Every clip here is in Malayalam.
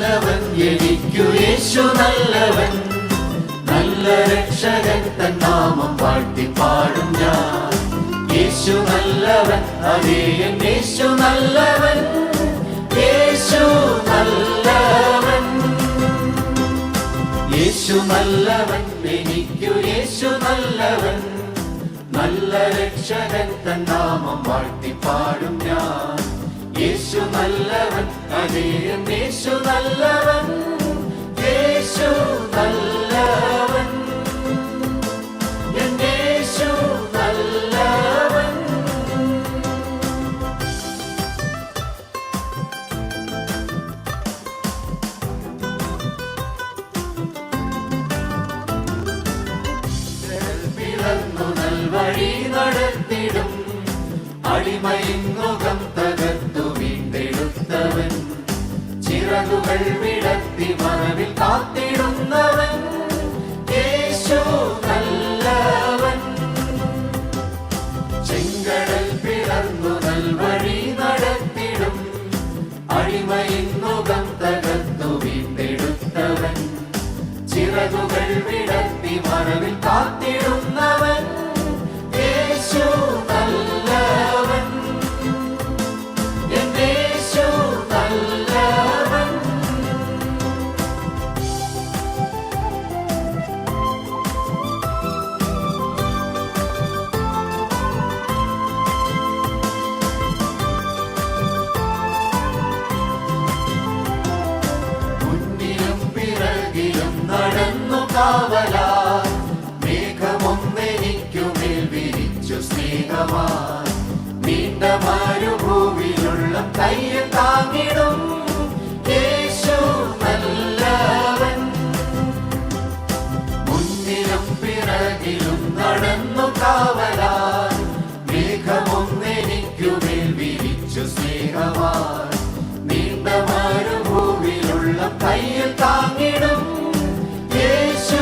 നല്ലവൻ, എനിക്കു യേശു നല്ലവൻ, നല്ല രക്ഷകൻ തൻ നാമം വാഴ്ത്തി പാടും ഞാൻ. യേശു നല്ലവൻ, അതേ എൻ യേശു നല്ലവൻ, യേശു നല്ലവൻ. യേശു നല്ലവൻ, എനിക്കു യേശു നല്ലവൻ, നല്ല രക്ഷകൻ തൻ നാമം വാഴ്ത്തി പാടും ഞാൻ. യേശു നല്ലവൻ, അതേ എൻ യേശു നല്ലവൻ, യേശു നല്ലവൻ, എൻ യേശു നല്ലവൻ. പിളർന്നു നൽവഴി നടത്തിടും, അടിമയിൻ മുഖം തകർത്തു വീണ്ടെടുത്തവൻ, ചിറകുകൾ വിടർത്തി മറവിൽ കാത്തിടുന്നവൻ, യേശു നല്ലവൻ. ചെങ്കടൽ പിളർന്നു നൽവഴി നടത്തിടും, അടിമയിൻ മുഖം തകർത്തു വീണ്ടെടുത്തവൻ, ചിറകുകൾ വിടർത്തി മറവിൽ കാത്തിടുന്നവൻ, യേശു നല്ലവൻ, എൻ യേശു നല്ലവൻ. മുന്നിലും പിറകിലും നടന്നു കാവലായി, മേഘമൊന്നെനിക്കുമേൽ വിരിച്ചു സ്നേഹമായി, നീണ്ട മരുഭൂവിലുള്ള കയ്യിൽ താങ്ങിടും, യേശു നല്ലവൻ. മുന്നിലും പിറകിലും നടന്നു കാവലായി, മേഘമൊന്നെനിക്കുമേൽ വിരിച്ചു സ്നേഹമായി, നീണ്ട മരുഭൂവിലുള്ള കയ്യിൽ താങ്ങിടും, യേശു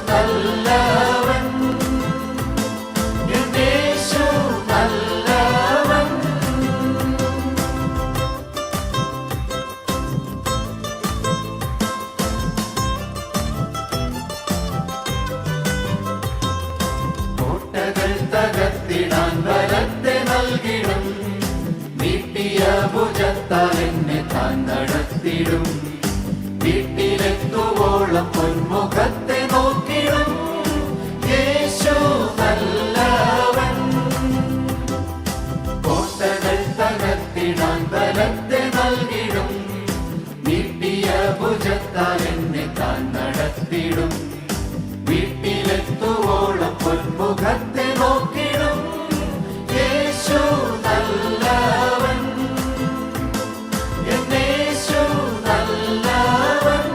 നല്ലവൻ, എൻ യേശു നല്ലവൻ. കോട്ടകൾ തകർത്തിടാൻ ബലത്തെ നൽകിടും, നീട്ടിയ ഭുജത്താൽ എന്നെ താൻ നടത്തിടും, വീട്ടിലെത്തുവോളം പൊന്മുഖത്തെ നോക്കിടും, യേശു നല്ലവൻ. കോട്ടകൾ തകർത്തിടാൻ ബലത്തെ നൽകിടും, നീട്ടിയ ഭുജത്താൽ എന്നെ താൻ നടത്തിടും, വീട്ടിലെത്തുവോളം പൊന്മുഖത്തെ നോക്കിടും, യേശു നല്ലവൻ, എൻ യേശു നല്ലവൻ.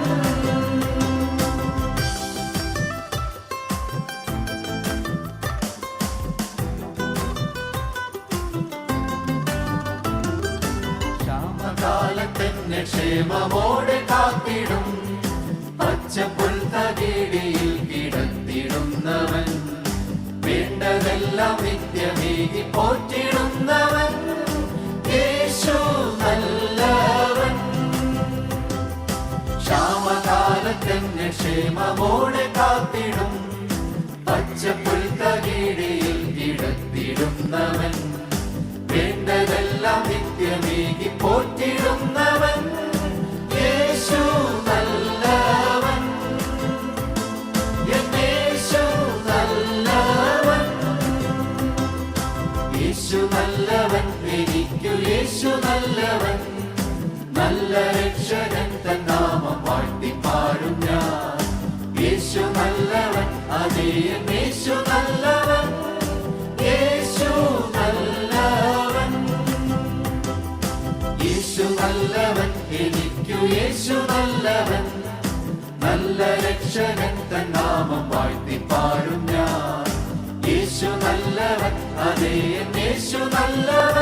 ക്ഷാമകാലത്തെന്നെ ക്ഷേമമോടെ കാത്തിടും, പച്ചപ്പുൽ തകിടിയിൽ കിടത്തിടുന്നവൻ, വേണ്ടതെല്ലാം നിത്യമേകി പോറ്റിടുന്നവൻ, യേശു നല്ലവൻ. ക്ഷാമകാലത്തെന്നെ ക്ഷേമമോടെ കാത്തിടും, പച്ചപ്പുൽ തകിടിയിൽ കിടത്തിടുന്നവൻ, വേണ്ടതെല്ലാം നിത്യമേകി പോറ്റിടുന്നവൻ, യേശു നല്ലവൻ, എൻ യേശു നല്ലവൻ. യേശു നല്ലവൻ, എനിക്കു യേശു നല്ലവൻ, നല്ല രക്ഷകൻ തൻ നാമം വാഴ്ത്തി പാടും ഞാൻ. യേശു നല്ലവൻ, അതേ എൻ യേശു നല്ലവൻ, യേശു നല്ലവൻ. യേശു നല്ലവൻ, എനിക്കു യേശു നല്ലവൻ, നല്ല രക്ഷകൻ തൻ നാമം വാഴ്ത്തി പാടും ഞാൻ. യേശു നല്ലവൻ, അതേ എൻ യേശു നല്ലവൻ.